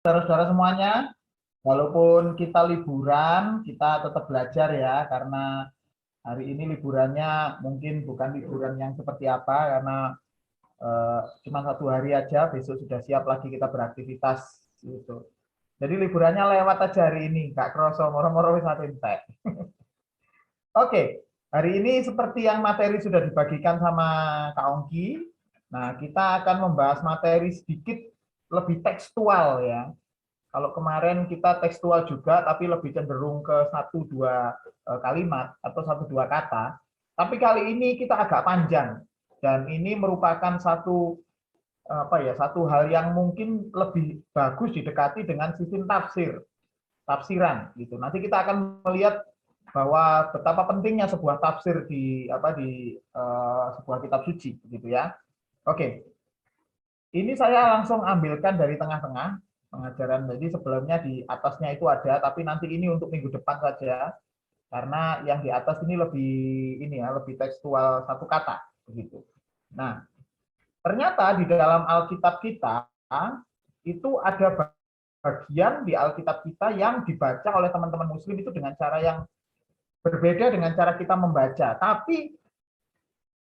Saudara-saudara semuanya, walaupun kita liburan, kita tetap belajar ya, karena hari ini liburannya mungkin bukan liburan yang seperti apa, karena cuma 1 hari aja, besok sudah siap lagi kita beraktivitas gitu. Jadi liburannya lewat aja hari ini, Kak Kroso, moro-moro wis entek. Oke, hari ini seperti yang materi sudah dibagikan sama Kak Ongki. Nah, kita akan membahas materi sedikit lebih tekstual ya. Kalau kemarin kita tekstual juga, tapi lebih cenderung ke 1-2 kalimat atau 1-2 kata. Tapi kali ini kita agak panjang dan ini merupakan satu hal yang mungkin lebih bagus didekati dengan sistem tafsiran gitu. Nanti kita akan melihat bahwa betapa pentingnya sebuah tafsir di sebuah kitab suci gitu ya. Oke. Ini saya langsung ambilkan dari tengah-tengah pengajaran. Jadi sebelumnya di atasnya itu ada, tapi nanti ini untuk minggu depan saja karena yang di atas ini lebih tekstual satu kata begitu. Nah, ternyata di dalam Alkitab kita itu ada bagian di Alkitab kita yang dibaca oleh teman-teman muslim itu dengan cara yang berbeda dengan cara kita membaca. Tapi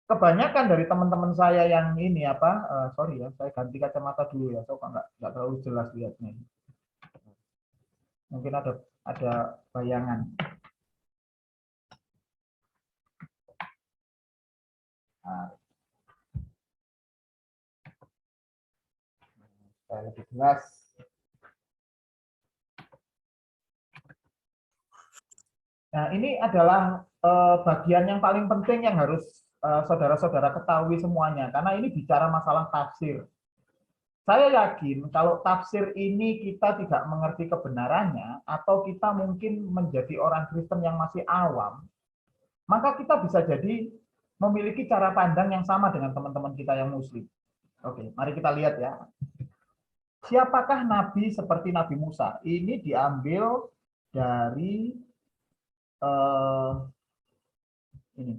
kebanyakan dari teman-teman saya yang sorry ya, saya ganti kacamata dulu ya, so nggak terlalu jelas lihatnya. Mungkin ada bayangan. Nah, saya lebih jelas. Nah, ini adalah bagian yang paling penting yang harus saudara-saudara ketahui semuanya, karena ini bicara masalah tafsir. Saya yakin kalau tafsir ini kita tidak mengerti kebenarannya, atau kita mungkin menjadi orang Kristen yang masih awam, maka kita bisa jadi memiliki cara pandang yang sama dengan teman-teman kita yang muslim. Oke, mari kita lihat ya. Siapakah nabi seperti Nabi Musa? Ini diambil dari ini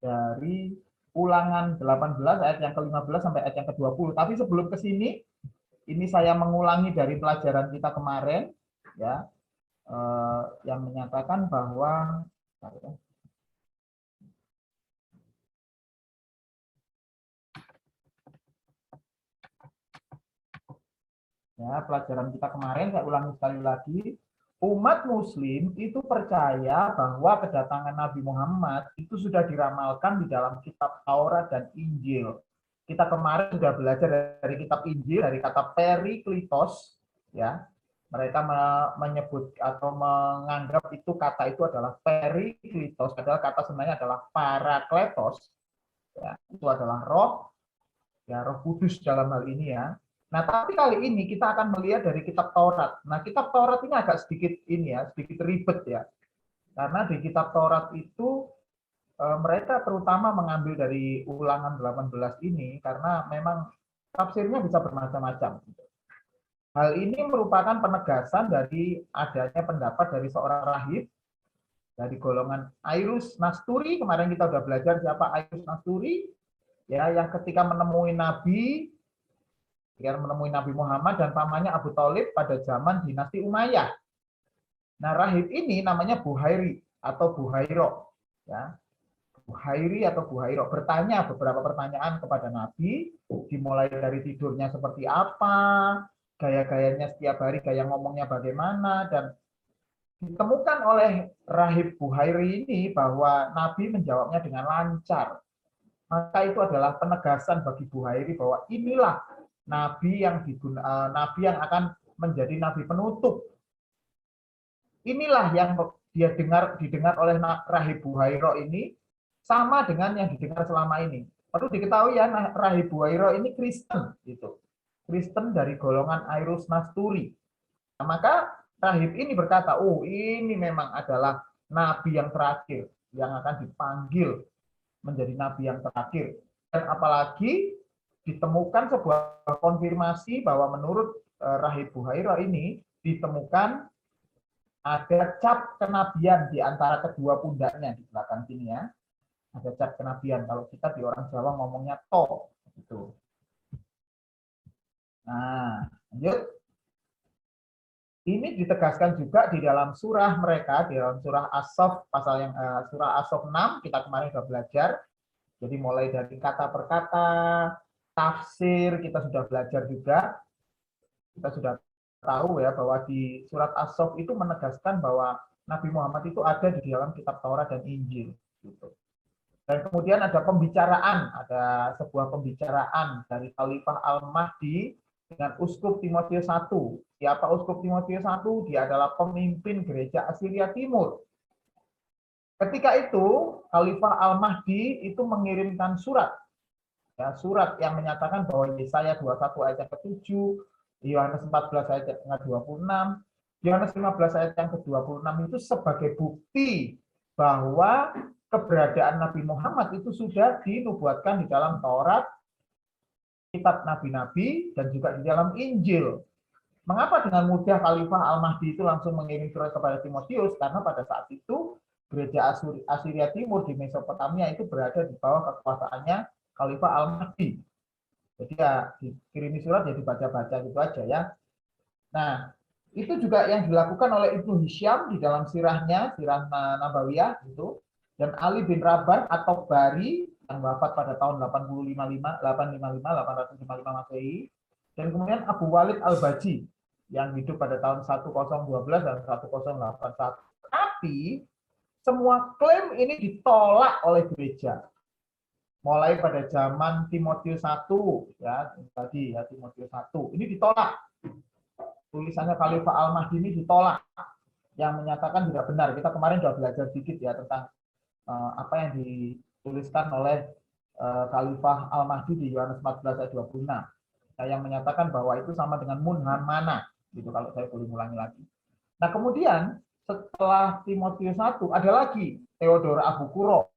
dari Ulangan 18 ayat yang ke-15 sampai ayat yang ke-20. Tapi sebelum ke sini, ini saya mengulangi dari pelajaran kita kemarin ya, yang menyatakan bahwa pelajaran kita kemarin saya ulangi sekali lagi. Umat muslim itu percaya bahwa kedatangan Nabi Muhammad itu sudah diramalkan di dalam kitab Taurat dan Injil. Kita kemarin sudah belajar dari kitab Injil, dari kata periklitos ya. Mereka menyebut atau menganggap kata itu adalah periklitos, padahal kata sebenarnya adalah parakletos. Ya, itu adalah roh, ya roh kudus dalam hal ini ya. Nah, tapi kali ini kita akan melihat dari kitab Taurat. Nah, kitab Taurat ini agak sedikit ribet ya. Karena di kitab Taurat itu mereka terutama mengambil dari Ulangan 18 ini karena memang tafsirnya bisa bermacam-macam. Hal ini merupakan penegasan dari adanya pendapat dari seorang rahib dari golongan Airus Nasturi. Kemarin kita sudah belajar siapa Airus Nasturi, ya, yang ketika menemui Nabi Muhammad dan pamannya Abu Thalib pada zaman dinasti Umayyah. Nah, rahib ini namanya Buhairi atau Buhairo, ya. Buhairi atau Buhairo bertanya beberapa pertanyaan kepada Nabi, dimulai dari tidurnya seperti apa, gaya-gayanya setiap hari, gaya ngomongnya bagaimana, dan ditemukan oleh rahib Buhairi ini bahwa Nabi menjawabnya dengan lancar. Maka itu adalah penegasan bagi Buhairi bahwa inilah nabi yang akan menjadi nabi penutup. Inilah yang didengar oleh rahib Buhairo ini sama dengan yang didengar selama ini. Perlu diketahui ya, rahib Buhairo ini Kristen gitu. Kristen dari golongan Airus Nasturi. Nah, maka rahib ini berkata, "Oh, ini memang adalah nabi yang terakhir yang akan dipanggil menjadi nabi yang terakhir." Dan apalagi ditemukan sebuah konfirmasi bahwa menurut rahib Buhairo ini ditemukan ada cap kenabian di antara kedua pundaknya di belakang sini ya. Ada cap kenabian. Kalau kita di orang Jawa ngomongnya to gitu. Nah, lanjut. Ini ditegaskan juga di dalam surah mereka, di dalam surah As-Saff pasal yang surah As-Saff 6 kita kemarin sudah belajar. Jadi mulai dari kata per kata, tafsir kita sudah belajar juga. Kita sudah tahu ya bahwa di surat As-Saff itu menegaskan bahwa Nabi Muhammad itu ada di dalam kitab Taurat dan Injil gitu. Dan kemudian ada pembicaraan, ada sebuah pembicaraan dari Khalifah Al-Mahdi dengan Uskup Timotius I. Siapa Uskup Timotius I? Dia adalah pemimpin gereja Assyria Timur. Ketika itu, Khalifah Al-Mahdi itu mengirimkan surat. Ya, surat yang menyatakan bahwa Yesaya 21 ayat yang ke-7, Yohanes 14 ayat yang ke-26, Yohanes 15 ayat yang ke-26 itu sebagai bukti bahwa keberadaan Nabi Muhammad itu sudah dinubuatkan di dalam Taurat, kitab nabi-nabi, dan juga di dalam Injil. Mengapa dengan mudah Khalifah Al-Mahdi itu langsung mengirim surat kepada Timotius? Karena pada saat itu gereja Assyria Timur di Mesopotamia itu berada di bawah kekuasaannya Khalifah Al-Mahdi. Jadi ya dikirimi surat ya dibaca-baca gitu aja ya. Nah, itu juga yang dilakukan oleh Ibnu Hisham di dalam sirahnya, sirah Nabawiyah itu. Dan Ali bin Rabban atau Bari yang wafat pada tahun 855 Masehi. Dan kemudian Abu Walid Al-Baji yang hidup pada tahun 1012 dan 1081. Tapi semua klaim ini ditolak oleh gereja. Mulai pada zaman Timotius I, ya tadi ya Timotius I, ini ditolak. Tulisannya Khalifah Al-Mahdi ini ditolak, yang menyatakan tidak benar. Kita kemarin sudah belajar sedikit ya tentang apa yang dituliskan oleh Khalifah Al-Mahdi di Yohanes 14 ayat 26. Nah, yang menyatakan bahwa itu sama dengan munhan mana, gitu kalau saya boleh ulangi lagi. Nah, kemudian setelah Timotius I ada lagi Theodor Abu Quro,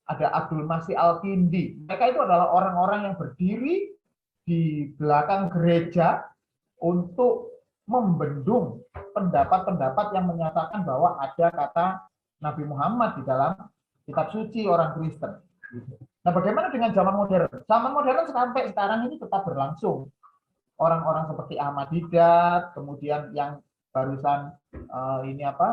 ada Abdul Masih Al-Kindi. Mereka itu adalah orang-orang yang berdiri di belakang gereja untuk membendung pendapat-pendapat yang menyatakan bahwa ada kata Nabi Muhammad di dalam kitab suci orang Kristen. Nah, bagaimana dengan zaman modern? Zaman modern sampai sekarang ini tetap berlangsung. Orang-orang seperti Ahmad Didat, kemudian yang barusan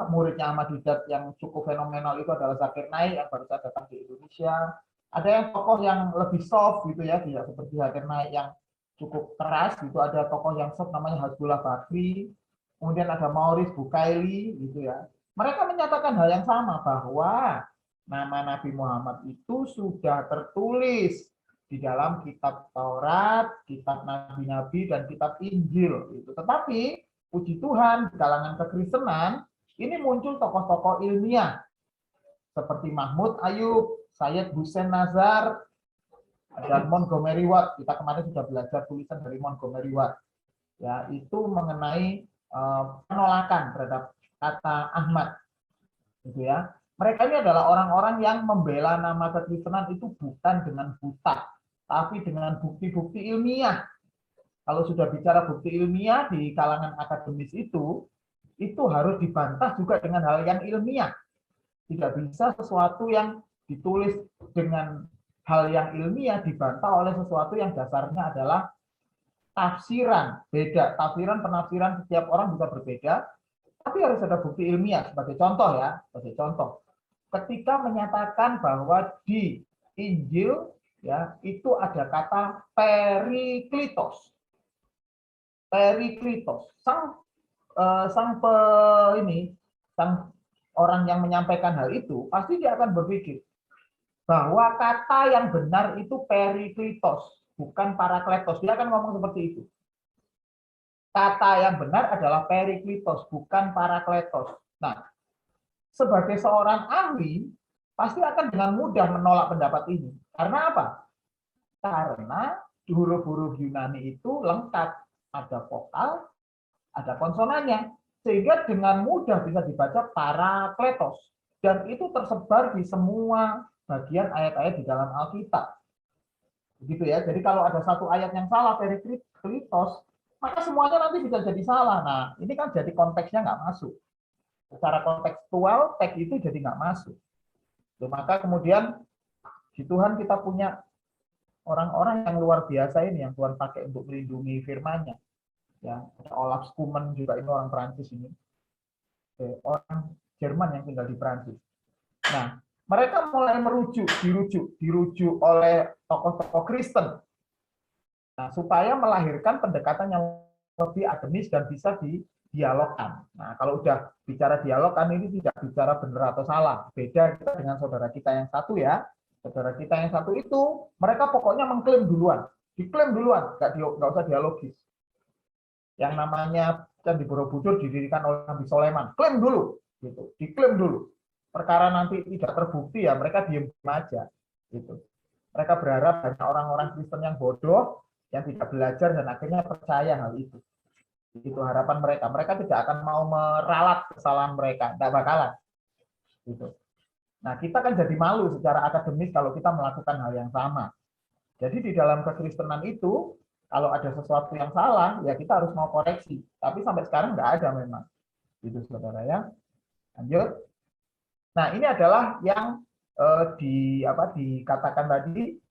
muridnya Ahmad Didat yang cukup fenomenal itu adalah Zakir Naik yang baru saja datang di Indonesia. Ada yang tokoh yang lebih soft gitu ya, tidak seperti Zakir Naik yang cukup keras gitu. Ada tokoh yang soft namanya Hasbullah Bakri, kemudian ada Maurice Bukaili gitu ya. Mereka menyatakan hal yang sama bahwa nama Nabi Muhammad itu sudah tertulis di dalam kitab Taurat, kitab Nabi-Nabi, dan kitab Injil. Gitu. Tetapi puji Tuhan di kalangan kekristenan ini muncul tokoh-tokoh ilmiah seperti Mahmud Ayub, Syed Hussein Nazar, dan Montgomery Watt. Kita kemarin sudah belajar tulisan dari Montgomery Watt. Ya, itu mengenai penolakan terhadap kata Ahmad. Gitu ya. Mereka ini adalah orang-orang yang membela nama kekristenan itu bukan dengan buta, tapi dengan bukti-bukti ilmiah. Kalau sudah bicara bukti ilmiah di kalangan akademis itu harus dibantah juga dengan hal yang ilmiah. Tidak bisa sesuatu yang ditulis dengan hal yang ilmiah dibantah oleh sesuatu yang dasarnya adalah tafsiran. Beda, tafsiran, penafsiran setiap orang juga berbeda, tapi harus ada bukti ilmiah. Sebagai contoh ya, sebagai contoh. Ketika menyatakan bahwa di Injil ya itu ada kata Periklitos. Periklitos, sang orang yang menyampaikan hal itu pasti dia akan berpikir bahwa kata yang benar itu Periklitos, bukan Parakletos. Dia akan ngomong seperti itu. Kata yang benar adalah Periklitos, bukan Parakletos. Nah, sebagai seorang ahli, pasti akan dengan mudah menolak pendapat ini. Karena apa? Karena huruf-huruf Yunani itu lengkap. Ada vokal, ada konsonannya. Sehingga dengan mudah bisa dibaca Parakletos. Dan itu tersebar di semua bagian ayat-ayat di dalam Alkitab. Begitu ya. Jadi kalau ada satu ayat yang salah, Periklitos, maka semuanya nanti bisa jadi salah. Nah, ini kan jadi konteksnya nggak masuk. Secara kontekstual, teks itu jadi nggak masuk. Maka kemudian di Tuhan kita punya orang-orang yang luar biasa ini yang Tuhan pakai untuk melindungi firman-Nya. Ya, ada Olaf Skuman juga, ini orang Prancis ini, orang Jerman yang tinggal di Prancis. Nah, mereka mulai dirujuk oleh tokoh-tokoh Kristen. Nah, supaya melahirkan pendekatan yang lebih akademis dan bisa didialogkan. Nah, kalau udah bicara dialog kan ini tidak bicara benar atau salah. Beda kita dengan saudara kita yang satu ya. Saudara kita yang satu itu mereka pokoknya mengklaim duluan, diklaim duluan, nggak usah dialogis. Yang namanya Candi Borobudur didirikan oleh Nabi Sulaiman, klaim dulu, gitu, diklaim dulu. Perkara nanti tidak terbukti ya mereka diem aja, gitu. Mereka berharap banyak orang-orang Kristen yang bodoh, yang tidak belajar dan akhirnya percaya hal itu. Itu harapan mereka. Mereka tidak akan mau meralat kesalahan mereka, tidak bakalan. Gitu. Nah, kita kan jadi malu secara akademis kalau kita melakukan hal yang sama. Jadi di dalam kekristenan itu, kalau ada sesuatu yang salah, ya kita harus mau koreksi. Tapi sampai sekarang nggak ada memang. Itu saudara ya. Lanjut. Nah, ini adalah yang dikatakan tadi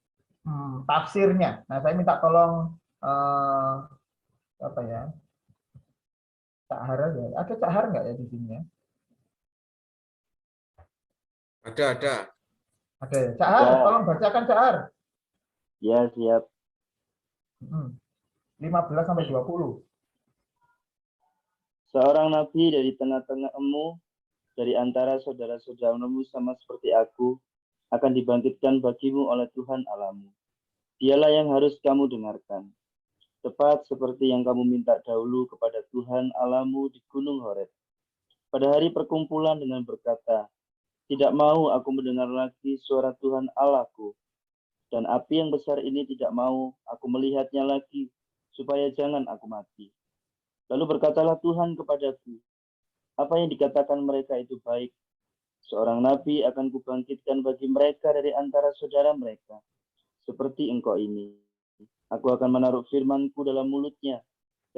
tafsirnya. Nah, saya minta tolong apa ya? Cak Har aja. Ada Cak Har nggak ya di sini ya? Ada. Ada ya. Cak Har, tolong bacakan Cak Har. Ya, siap. 15 sampai 20. Seorang nabi dari tengah-tengahmu, dari antara saudara-saudaramu sama seperti aku, akan dibangkitkan bagimu oleh Tuhan Allahmu. Dialah yang harus kamu dengarkan. Tepat seperti yang kamu minta dahulu kepada Tuhan Allahmu di Gunung Horeb. Pada hari perkumpulan dengan berkata, tidak mau aku mendengar lagi suara Tuhan Allahku. Dan api yang besar ini tidak mau aku melihatnya lagi, supaya jangan aku mati. Lalu berkatalah Tuhan kepadaku, apa yang dikatakan mereka itu baik. Seorang nabi akan kubangkitkan bagi mereka dari antara saudara mereka, seperti engkau ini. Aku akan menaruh firmanku dalam mulutnya,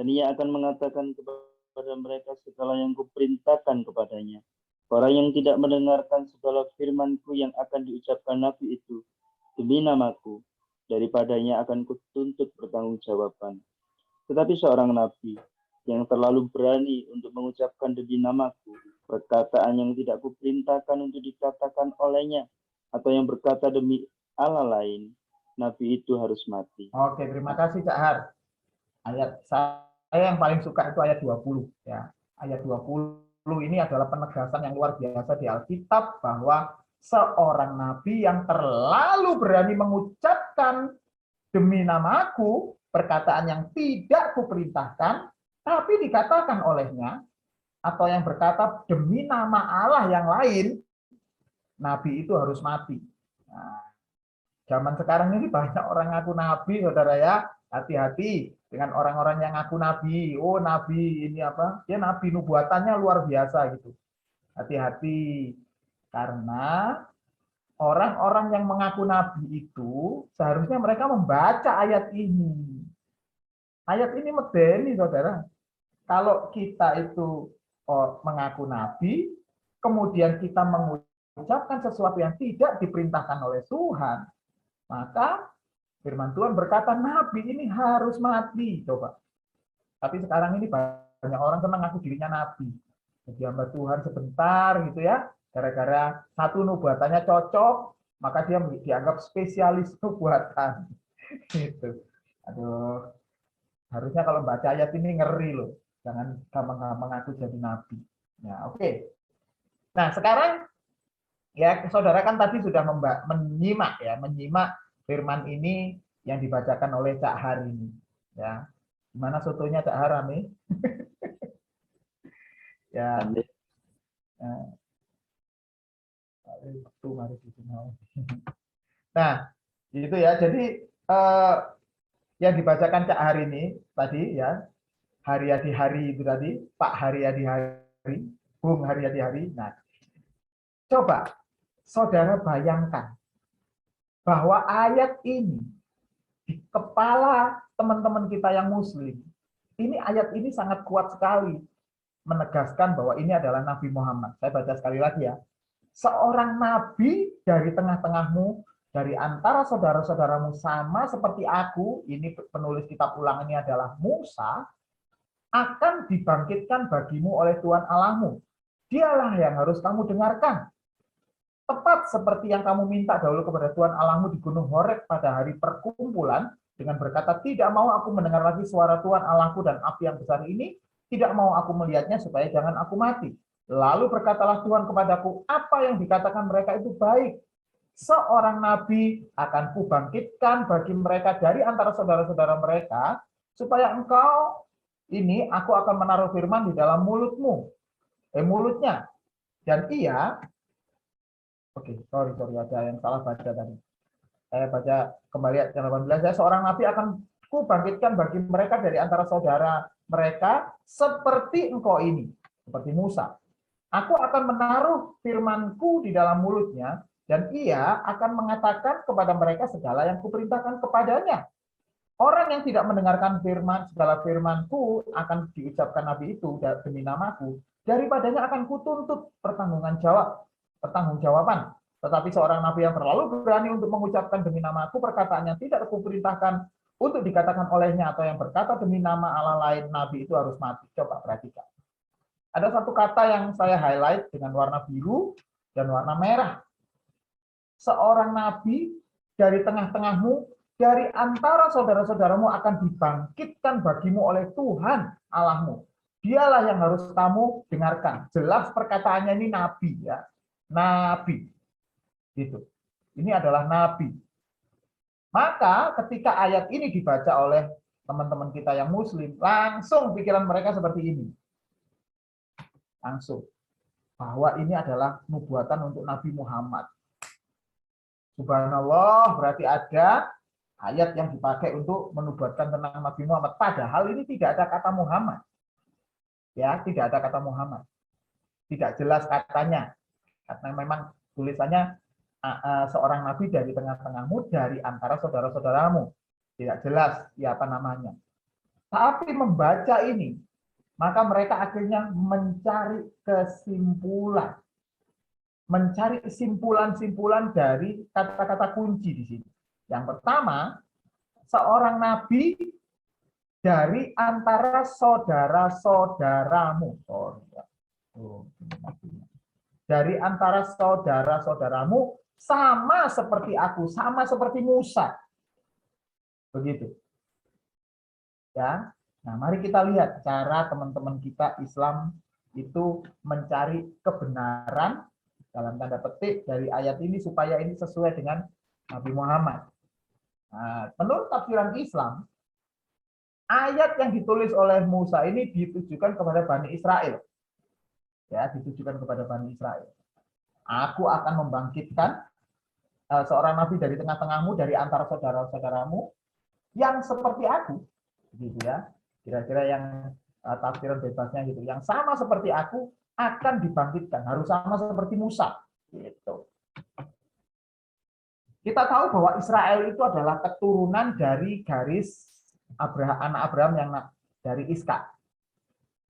dan ia akan mengatakan kepada mereka segala yang kuperintahkan kepadanya. Orang yang tidak mendengarkan segala firmanku yang akan diucapkan nabi itu, demi namaku, daripadanya akan kutuntut pertanggungjawaban. Tetapi seorang nabi yang terlalu berani untuk mengucapkan demi namaku, perkataan yang tidak kuperintahkan untuk dikatakan olehnya, atau yang berkata demi Allah lain, nabi itu harus mati. Oke, terima kasih Cak Har. Ayat saya yang paling suka itu ayat 20 ya. Ayat 20 ini adalah penegasan yang luar biasa di Alkitab bahwa seorang nabi yang terlalu berani mengucapkan demi namaku perkataan yang tidak kuperintahkan, tapi dikatakan olehnya, atau yang berkata demi nama Allah yang lain, nabi itu harus mati. Nah, zaman sekarang ini banyak orang ngaku nabi, saudara ya. Hati-hati dengan orang-orang yang ngaku nabi. Oh, nabi ini apa? Dia nabi, nubuatannya luar biasa gitu. Hati-hati. Karena orang-orang yang mengaku nabi itu seharusnya mereka membaca ayat ini. Ayat ini medeni, saudara. Kalau kita itu mengaku nabi, kemudian kita mengucapkan sesuatu yang tidak diperintahkan oleh Tuhan, maka firman Tuhan berkata nabi ini harus mati. Coba. Tapi sekarang ini banyak orang senang ngaku dirinya nabi. Jadi hamba Tuhan sebentar gitu ya. Gara-gara satu nubuatannya cocok, maka dia dianggap spesialis nubuatan. Gitu. Aduh, harusnya kalau baca ayat ini ngeri loh. Jangan gampang-gampang ngaku jadi nabi. Ya, oke. Nah, sekarang ya saudara kan tadi sudah menyimak firman ini yang dibacakan oleh Cak Har ini. Ya, gimana sotonya Cak Har nih? Ya. Nah, itu ya. Jadi yang dibacakan Cak Har ini tadi ya, Haryadi Hari itu tadi, Pak Haryadi Hari, Bung Haryadi Hari. Nah, coba saudara bayangkan bahwa ayat ini di kepala teman-teman kita yang muslim, ini ayat ini sangat kuat sekali menegaskan bahwa ini adalah Nabi Muhammad. Saya baca sekali lagi ya. Seorang nabi dari tengah-tengahmu, dari antara saudara-saudaramu sama seperti aku, ini penulis kitab Ulangan ini adalah Musa, akan dibangkitkan bagimu oleh Tuhan Allahmu. Dialah yang harus kamu dengarkan. Tepat seperti yang kamu minta dahulu kepada Tuhan Allahmu di Gunung Horeb pada hari perkumpulan, dengan berkata, tidak mau aku mendengar lagi suara Tuhan Allahku dan api yang besar ini, tidak mau aku melihatnya supaya jangan aku mati. Lalu berkatalah Tuhan kepadaku, apa yang dikatakan mereka itu baik. Seorang nabi akan kubangkitkan bagi mereka dari antara saudara-saudara mereka, supaya engkau ini aku akan menaruh firman di dalam mulutnya. Dan ia, sorry, ada yang salah baca tadi. Saya baca kembali ayat 18. Seorang nabi akan kubangkitkan bagi mereka dari antara saudara mereka seperti engkau ini, seperti Musa. Aku akan menaruh firmanku di dalam mulutnya, dan ia akan mengatakan kepada mereka segala yang kuperintahkan kepadanya. Orang yang tidak mendengarkan segala firmanku akan diucapkan nabi itu demi namaku, daripadanya akan kutuntut pertanggungjawaban. Tetapi seorang nabi yang terlalu berani untuk mengucapkan demi namaku perkataan yang tidak kuperintahkan untuk dikatakan olehnya, atau yang berkata demi nama Allah lain, nabi itu harus mati. Coba perhatikan. Ada satu kata yang saya highlight dengan warna biru dan warna merah. Seorang nabi dari tengah-tengahmu, dari antara saudara-saudaramu akan dibangkitkan bagimu oleh Tuhan Allahmu. Dialah yang harus kamu dengarkan. Jelas perkataannya ini nabi, ya. Nabi. Gitu. Ini adalah nabi. Maka ketika ayat ini dibaca oleh teman-teman kita yang muslim, langsung pikiran mereka seperti ini. Langsung. Bahwa ini adalah nubuatan untuk Nabi Muhammad. Subhanallah, berarti ada ayat yang dipakai untuk menubuatkan tentang Nabi Muhammad. Padahal ini tidak ada kata Muhammad. Ya, tidak ada kata Muhammad. Tidak jelas katanya. Karena memang tulisannya seorang nabi dari tengah-tengahmu, dari antara saudara-saudaramu. Tidak jelas siapa namanya. Tapi membaca ini, maka mereka akhirnya mencari kesimpulan. Mencari simpulan-simpulan dari kata-kata kunci di sini. Yang pertama, seorang nabi dari antara saudara-saudaramu. Dari antara saudara-saudaramu, sama seperti aku, sama seperti Musa. Begitu. Ya. Nah, mari kita lihat cara teman-teman kita Islam itu mencari kebenaran dalam tanda petik dari ayat ini supaya ini sesuai dengan Nabi Muhammad. Nah, menurut tafsiran Islam, ayat yang ditulis oleh Musa ini ditujukan kepada Bani Israel. Ya, ditujukan kepada Bani Israel. Aku akan membangkitkan seorang nabi dari tengah-tengahmu, dari antara saudara-saudaramu yang seperti aku, gitu ya. Kira-kira yang tafsiran bebasnya gitu, yang sama seperti aku akan dibangkitkan, harus sama seperti Musa, gitu. Kita tahu bahwa Israel itu adalah keturunan dari garis anak Abraham yang dari Iskak,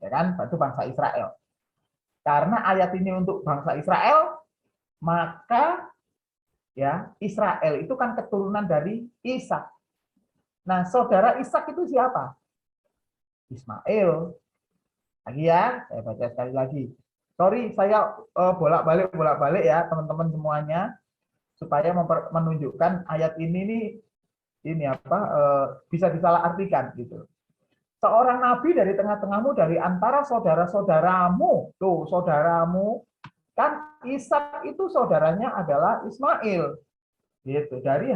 ya kan? Itu bangsa Israel. Karena ayat ini untuk bangsa Israel, maka ya Israel itu kan keturunan dari Ishak. Nah, saudara Ishak itu siapa? Ismail. Lagi ya, saya baca sekali lagi. Sorry, saya bolak-balik ya teman-teman semuanya, supaya menunjukkan ayat ini bisa disalahartikan gitu. Seorang nabi dari tengah-tengahmu, dari antara saudara-saudaramu, tuh saudaramu, kan Ishak itu saudaranya adalah Ismail, gitu. Dari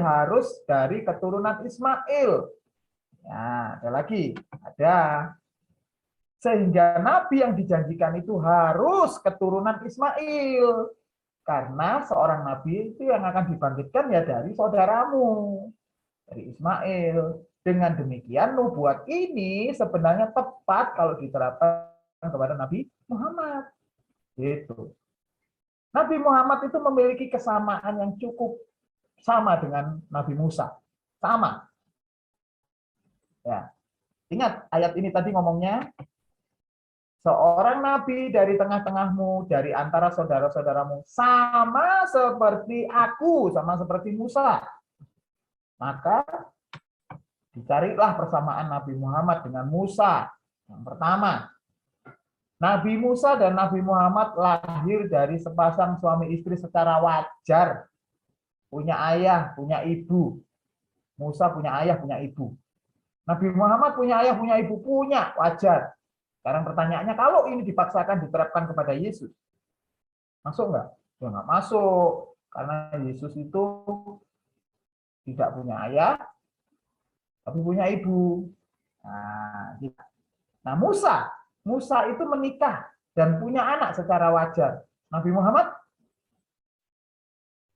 keturunan Ismail. Nah, ada lagi, ada. Sehingga nabi yang dijanjikan itu harus keturunan Ismail. Karena seorang nabi itu yang akan dibangkitkan ya dari saudaramu, dari Ismail. Dengan demikian, nubuat ini sebenarnya tepat kalau diterapkan kepada Nabi Muhammad. Gitu. Nabi Muhammad itu memiliki kesamaan yang cukup sama dengan Nabi Musa. Sama. Ya. Ingat ayat ini tadi ngomongnya, seorang nabi dari tengah-tengahmu, dari antara saudara-saudaramu, sama seperti aku, sama seperti Musa. Maka dicarilah persamaan Nabi Muhammad dengan Musa. Yang pertama, Nabi Musa dan Nabi Muhammad lahir dari sepasang suami istri secara wajar. Punya ayah, punya ibu. Musa punya ayah, punya ibu. Nabi Muhammad punya ayah, punya ibu, punya, wajar. Sekarang pertanyaannya, kalau ini dipaksakan diterapkan kepada Yesus, masuk nggak? Ya nggak masuk, karena Yesus itu tidak punya ayah, tapi punya ibu. Nah, Musa itu menikah dan punya anak secara wajar. Nabi Muhammad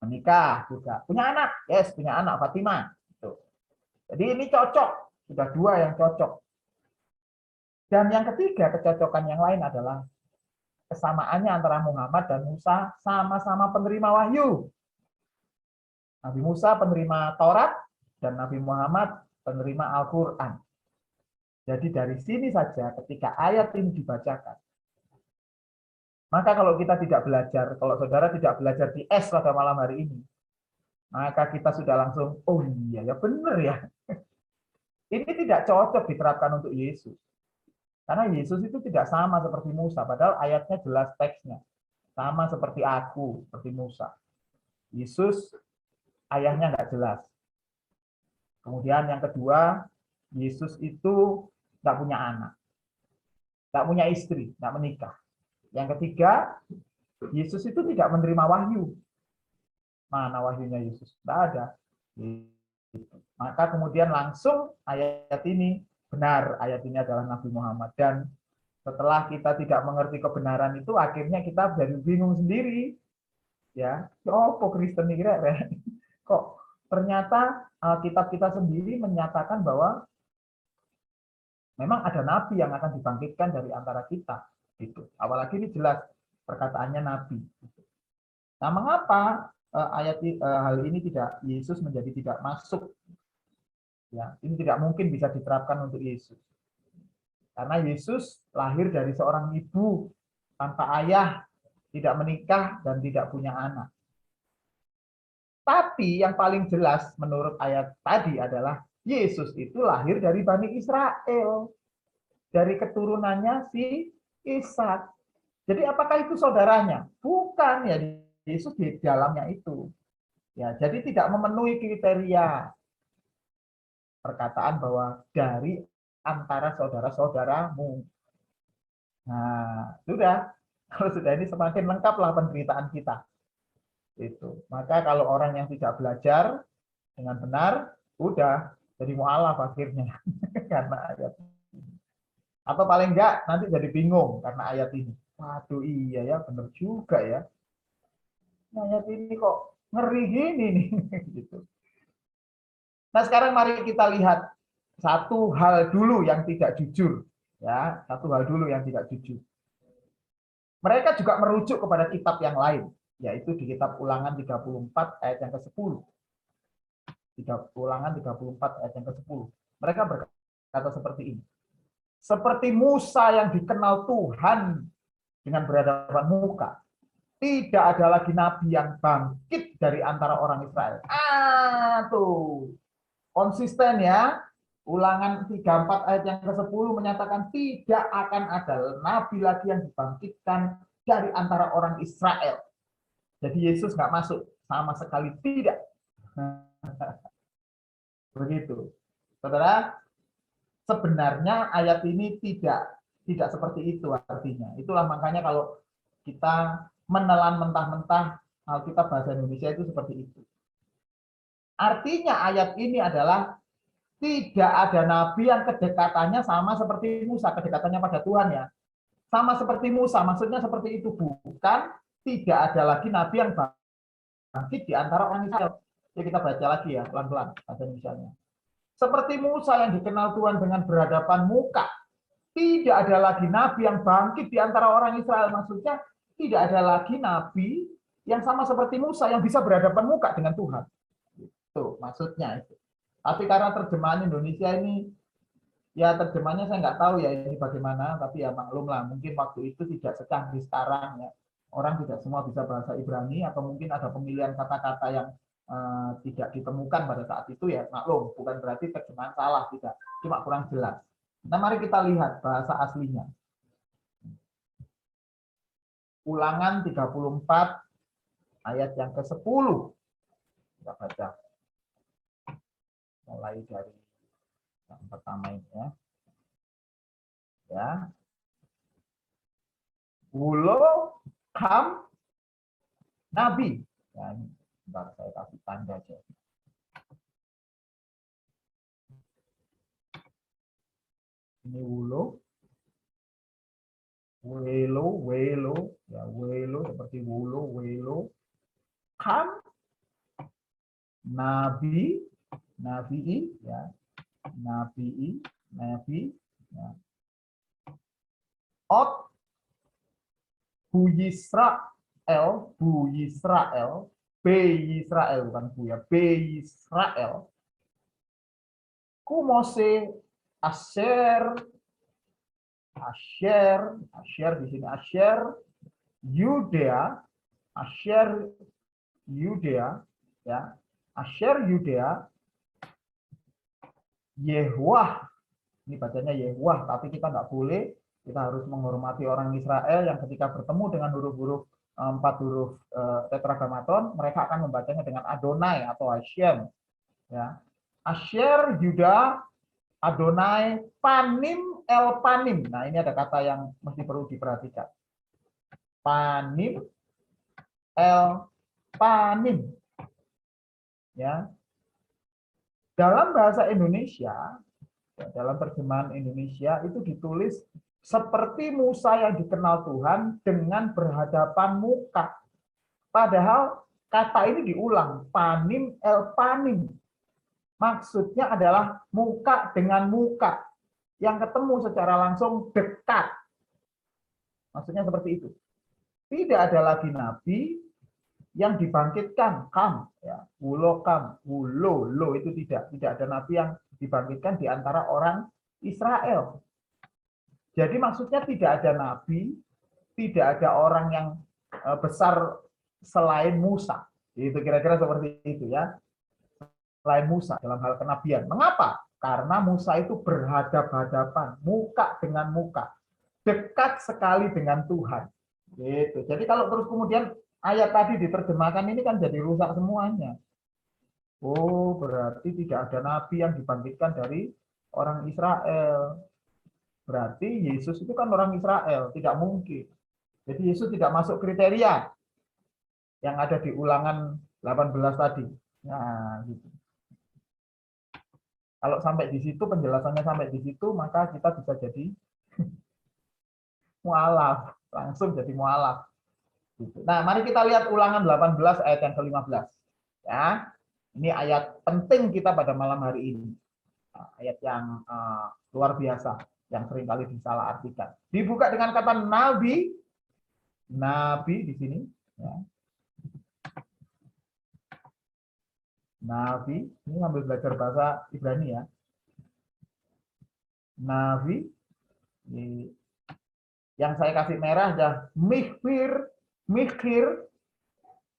menikah juga, punya anak, yes, punya anak Fatimah. Jadi ini cocok, sudah dua yang cocok. Dan yang ketiga, kecocokan yang lain adalah kesamaannya antara Muhammad dan Musa sama-sama penerima wahyu. Nabi Musa penerima Taurat dan Nabi Muhammad penerima Al-Quran. Jadi dari sini saja ketika ayat ini dibacakan, maka kalau kita tidak belajar, kalau saudara tidak belajar di S pada malam hari ini, maka kita sudah langsung, oh iya ya benar ya. Ini tidak cocok diterapkan untuk Yesus. Karena Yesus itu tidak sama seperti Musa, padahal ayatnya jelas teksnya. Sama seperti aku, seperti Musa. Yesus ayahnya nggak jelas. Kemudian yang kedua, Yesus itu nggak punya anak, nggak punya istri, nggak menikah. Yang ketiga, Yesus itu tidak menerima wahyu. Mana wahyunya Yesus? Nggak ada. Maka kemudian langsung ayat ini benar, ayat ini adalah Nabi Muhammad. Dan setelah kita tidak mengerti kebenaran itu, akhirnya kita jadi bingung sendiri. Ya, kok Kristen ini kok ternyata Alkitab kita sendiri menyatakan bahwa memang ada nabi yang akan dibangkitkan dari antara kita. Gitu. Apalagi ini jelas perkataannya nabi. Nah, mengapa hal ini tidak Yesus menjadi tidak masuk? Ya, ini tidak mungkin bisa diterapkan untuk Yesus. Karena Yesus lahir dari seorang ibu tanpa ayah, tidak menikah dan tidak punya anak. Tapi yang paling jelas menurut ayat tadi adalah Yesus itu lahir dari Bani Israel. Dari keturunannya si Ishak. Jadi apakah itu saudaranya? Bukan, ya Yesus di dalamnya itu. Ya, jadi tidak memenuhi kriteria perkataan bahwa dari antara saudara-saudaramu. Nah, sudah. Kalau sudah ini semakin lengkaplah penderitaan kita. Itu. Maka kalau orang yang tidak belajar dengan benar, udah jadi mualaf akhirnya karena ayat ini. Atau paling enggak nanti jadi bingung karena ayat ini. Waduh, iya ya, benar juga ya. Ayat ini kok ngeri gini nih gitu. Nah, sekarang mari kita lihat satu hal dulu yang tidak jujur, ya, satu hal dulu yang tidak jujur. Mereka juga merujuk kepada kitab yang lain, yaitu di kitab Ulangan 34 ayat yang ke-10. Ulangan 34 ayat yang ke-10. Mereka berkata seperti ini. Seperti Musa yang dikenal Tuhan dengan berhadapan muka, tidak ada lagi nabi yang bangkit dari antara orang Israel. Tuh. Konsisten ya. Ulangan 34 ayat yang ke-10 menyatakan tidak akan ada nabi lagi yang dibangkitkan dari antara orang Israel. Jadi Yesus nggak masuk, sama sekali tidak. Begitu. Saudara, sebenarnya ayat ini tidak seperti itu artinya. Itulah makanya kalau kita menelan mentah-mentah Alkitab bahasa Indonesia itu seperti itu. Artinya ayat ini adalah tidak ada nabi yang kedekatannya sama seperti Musa, kedekatannya pada Tuhan ya. Sama seperti Musa, maksudnya seperti itu. Bukan tidak ada lagi nabi yang bangkit di antara orang Israel. Ya, kita baca lagi ya, pelan-pelan bahasa Indonesia-nya. Seperti Musa yang dikenal Tuhan dengan berhadapan muka. Tidak ada lagi nabi yang bangkit di antara orang Israel. Maksudnya tidak ada lagi nabi yang sama seperti Musa yang bisa berhadapan muka dengan Tuhan. Itu maksudnya itu. Tapi karena terjemahan Indonesia ini, ya terjemahannya saya nggak tahu ya ini bagaimana, tapi ya maklumlah, mungkin waktu itu tidak secanggih sekarang ya. Orang tidak semua bisa bahasa Ibrani, atau mungkin ada pemilihan kata-kata yang tidak ditemukan pada saat itu ya, maklum, bukan berarti terjemahan salah, tidak, cuma kurang jelas. Nah, mari kita lihat bahasa aslinya. Ulangan 34 ayat yang ke-10. Kita baca. Mulai dari yang pertama ini ya. Ya. Wulo kam nabi. Ya, ini bentar saya kasih tanda aja. Ini wulo. Welo, ya welo seperti wulo, welo. Kam nabi, nabi, ya. Nabi, ya. Ot Bu Yisrael, B Yisrael bukan Bu ya, B Yisrael. Kumose Asher di sini Asher Yudea, ya. Asher Yudea Yehwah. Ini bacanya Yehwah, tapi kita nggak boleh. Kita harus menghormati orang Israel yang ketika bertemu dengan huruf-huruf 4 huruf tetragrammaton, mereka akan membacanya dengan Adonai atau Hashem. Ya. Asher Yuda Adonai Panim El Panim. Nah, ini ada kata yang mesti perlu diperhatikan. Panim El Panim. Ya. Dalam bahasa Indonesia, dalam terjemahan Indonesia itu ditulis seperti Musa yang dikenal Tuhan dengan berhadapan muka. Padahal kata ini diulang, panim el panim. Maksudnya adalah muka dengan muka. Yang ketemu secara langsung dekat. Maksudnya seperti itu. Tidak ada lagi nabi yang dibangkitkan, kam, ya, wulo kam, wulo, lo itu tidak ada nabi yang dibangkitkan di antara orang Israel. Jadi maksudnya tidak ada nabi, tidak ada orang yang besar selain Musa. Itu kira-kira seperti itu ya. Selain Musa dalam hal kenabian. Mengapa? Karena Musa itu berhadap-hadapan, muka dengan muka, dekat sekali dengan Tuhan. Gitu. Jadi kalau terus kemudian ayat tadi diterjemahkan ini kan jadi rusak semuanya. Oh, berarti tidak ada nabi yang dibangkitkan dari orang Israel. Berarti Yesus itu kan orang Israel, tidak mungkin. Jadi Yesus tidak masuk kriteria yang ada di Ulangan 18 tadi. Nah, gitu. Kalau sampai di situ, penjelasannya sampai di situ, maka kita bisa jadi mualaf, langsung jadi mualaf. Gitu. Nah, mari kita lihat Ulangan 18 ayat yang ke-15. Ya, ini ayat penting kita pada malam hari ini. Ayat yang luar biasa, yang seringkali disalahartikan. Dibuka dengan kata nabi, di sini. Ya. Nabi, ini ngambil belajar bahasa Ibrani ya. Nabi, yang saya kasih merah adalah mikir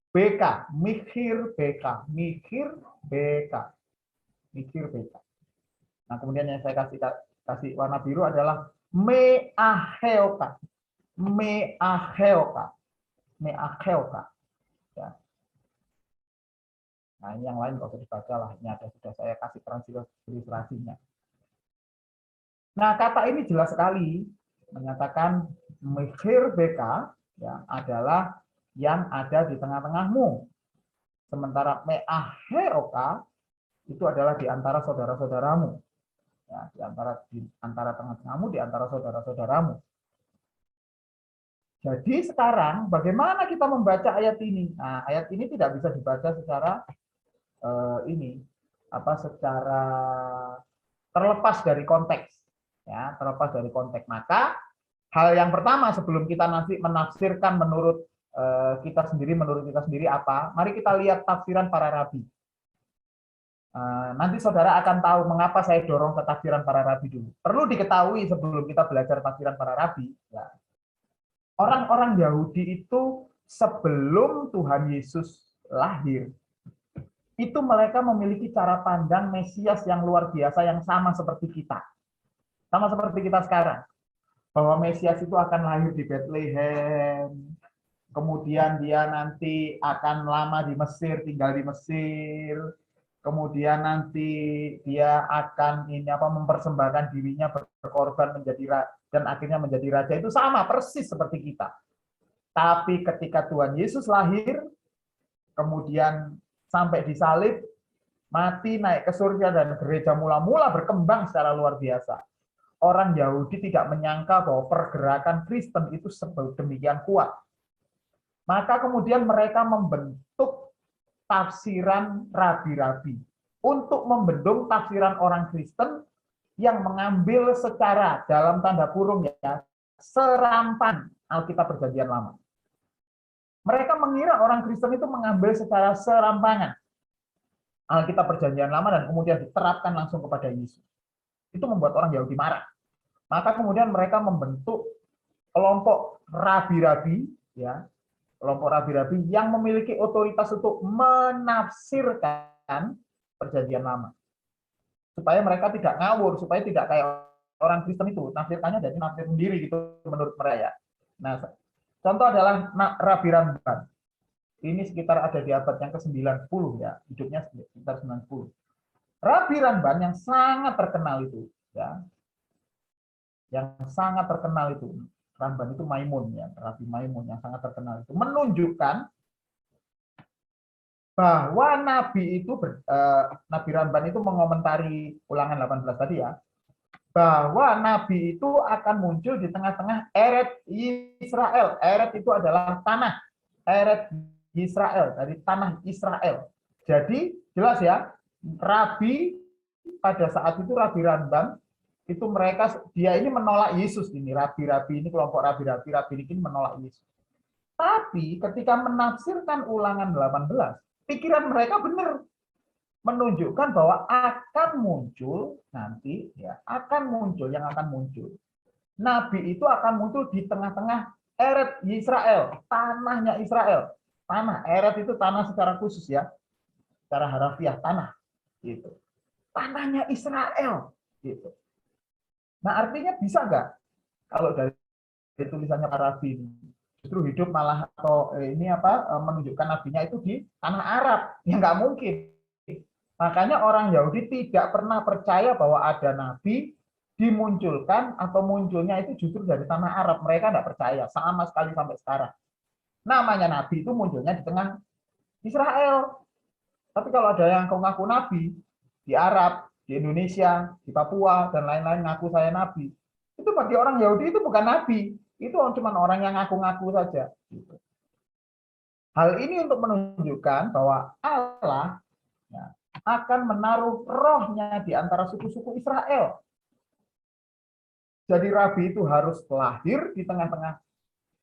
BK. Nah, kemudian yang saya kasih warna biru adalah meaheoka. Ya. Nah, ini yang lain kalau dibaca lah. Ini ada sudah saya kasih transliterasinya. Nah, kata ini jelas sekali menyatakan mikir BK ya, adalah yang ada di tengah-tengahmu. Sementara meaheoka itu adalah di antara saudara-saudaramu. Ya, di antara tengah-tengahmu, di antara saudara-saudaramu. Jadi sekarang bagaimana kita membaca ayat ini? Nah, ayat ini tidak bisa dibaca secara secara terlepas dari konteks. Ya, terlepas dari konteks. Maka hal yang pertama sebelum kita nanti menafsirkan menurut kita sendiri apa? Mari kita lihat tafsiran para rabi. Nanti saudara akan tahu mengapa saya dorong ke tafsiran para rabi dulu. Perlu diketahui sebelum kita belajar tafsiran para rabi. Ya. Orang-orang Yahudi itu sebelum Tuhan Yesus lahir, itu mereka memiliki cara pandang Mesias yang luar biasa yang sama seperti kita. Sama seperti kita sekarang, bahwa Mesias itu akan lahir di Bethlehem, kemudian dia nanti akan lama di Mesir, tinggal di Mesir, kemudian nanti dia akan mempersembahkan dirinya berkorban menjadi dan akhirnya menjadi raja. Itu sama persis seperti kita. Tapi ketika Tuhan Yesus lahir, kemudian sampai disalib, mati, naik ke surga, dan gereja mula-mula berkembang secara luar biasa. Orang Yahudi tidak menyangka bahwa pergerakan Kristen itu sedemikian kuat. Maka kemudian mereka membentuk tafsiran rabi-rabi untuk membendung tafsiran orang Kristen yang mengambil secara dalam tanda kurung ya serampan Alkitab Perjanjian Lama. Mereka mengira orang Kristen itu mengambil secara serampangan Alkitab Perjanjian Lama dan kemudian diterapkan langsung kepada Yesus. Itu membuat orang Yahudi marah. Maka kemudian mereka membentuk kelompok rabi-rabi, ya, kelompok rabi-rabi yang memiliki otoritas untuk menafsirkan Perjanjian Lama, supaya mereka tidak ngawur, supaya tidak kayak orang Kristen itu nafsirkannya jadi nafsir sendiri gitu menurut mereka. Nah, contoh adalah Rabi Ramban. Ini sekitar ada di abad yang ke-90 ya, hidupnya sekitar 90. Rabi Ramban yang sangat terkenal itu, ya, yang sangat terkenal itu, Ramban itu Maimun ya, Rabi Maimun yang sangat terkenal itu menunjukkan bahwa Nabi itu Nabi Ramban itu mengomentari Ulangan 18 tadi ya, bahwa Nabi itu akan muncul di tengah-tengah Eret Israel. Eret itu adalah tanah, Eret Israel, dari tanah Israel. Jadi jelas ya, Rabi pada saat itu Rabi Ramban itu dia ini menolak Yesus ini, rabi-rabi ini, kelompok rabi-rabi ini menolak Yesus. Tapi ketika menafsirkan Ulangan 18, pikiran mereka benar, menunjukkan bahwa akan muncul nanti ya, yang akan muncul. Nabi itu akan muncul di tengah-tengah Eret Israel, tanahnya Israel. Tanah Eret itu tanah secara khusus ya, secara harafiah tanah gitu. Tanahnya Israel gitu. Nah, artinya bisa nggak kalau dari tulisannya para rabi justru hidup malah atau menunjukkan nabinya itu di tanah Arab? Ya nggak mungkin. Makanya orang Yahudi tidak pernah percaya bahwa ada nabi dimunculkan atau munculnya itu justru dari tanah Arab. Mereka nggak percaya sama sekali sampai sekarang. Namanya nabi itu munculnya di tengah Israel. Tapi kalau ada yang ngaku nabi di Arab, di Indonesia, di Papua, dan lain-lain ngaku saya nabi, itu bagi orang Yahudi itu bukan nabi, itu cuma orang yang ngaku-ngaku saja. Hal ini untuk menunjukkan bahwa Allah ya, akan menaruh rohnya di antara suku-suku Israel. Jadi rabi itu harus lahir di tengah-tengah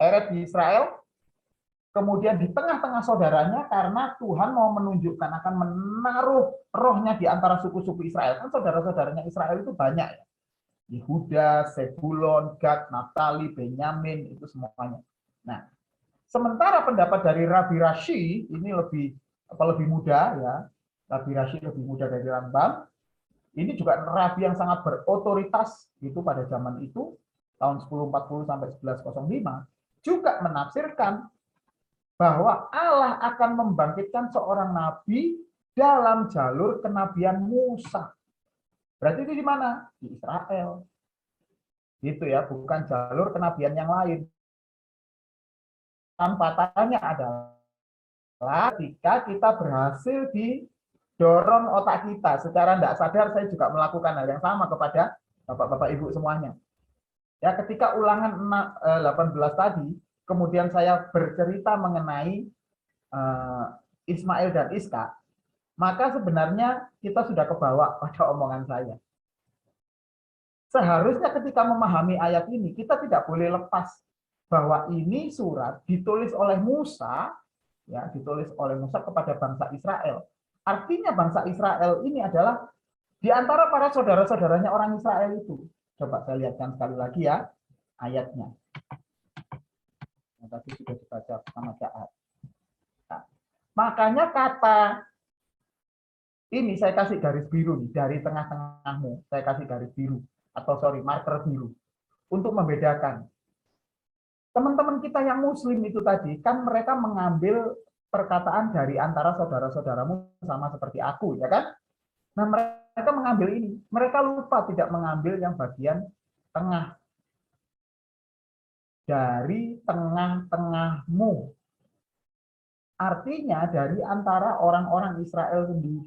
Eret di Israel, kemudian di tengah-tengah saudaranya, karena Tuhan mau menunjukkan akan menaruh rohnya di antara suku-suku Israel. Kan saudara-saudaranya Israel itu banyak ya. Yehuda, Sebulon, Gad, Naftali, Benyamin, itu semuanya. Nah, sementara pendapat dari Rabi Rashi ini lebih muda ya. Rabi Rashi lebih muda dari Rambam. Ini juga rabi yang sangat berotoritas itu pada zaman itu, tahun 1040 sampai 1105, juga menafsirkan bahwa Allah akan membangkitkan seorang nabi dalam jalur kenabian Musa. Berarti itu di mana? Di Israel. Gitu ya, bukan jalur kenabian yang lain. Tanpatannya adalah ketika kita berhasil didorong otak kita. Secara tidak sadar saya juga melakukan hal yang sama kepada Bapak-Bapak Ibu semuanya. Ya, ketika Ulangan 18 tadi, kemudian saya bercerita mengenai Ismail dan Iska, maka sebenarnya kita sudah kebawa pada omongan saya. Seharusnya ketika memahami ayat ini, kita tidak boleh lepas bahwa ini surat ditulis oleh Musa, ya, ditulis oleh Musa kepada bangsa Israel. Artinya bangsa Israel ini adalah di antara para saudara-saudaranya orang Israel itu. Coba saya lihatkan sekali lagi ya ayatnya. Yang tadi sudah dibaca sama Jaat. Nah, makanya kata ini saya kasih garis biru nih, dari tengah-tengahmu, saya kasih garis biru. atau marker biru untuk membedakan. Teman-teman kita yang muslim itu tadi, kan mereka mengambil perkataan dari antara saudara-saudaramu sama seperti aku, ya kan? Nah, mereka mengambil ini. Mereka lupa tidak mengambil yang bagian tengah. Dari tengah-tengahmu. Artinya dari antara orang-orang Israel sendiri.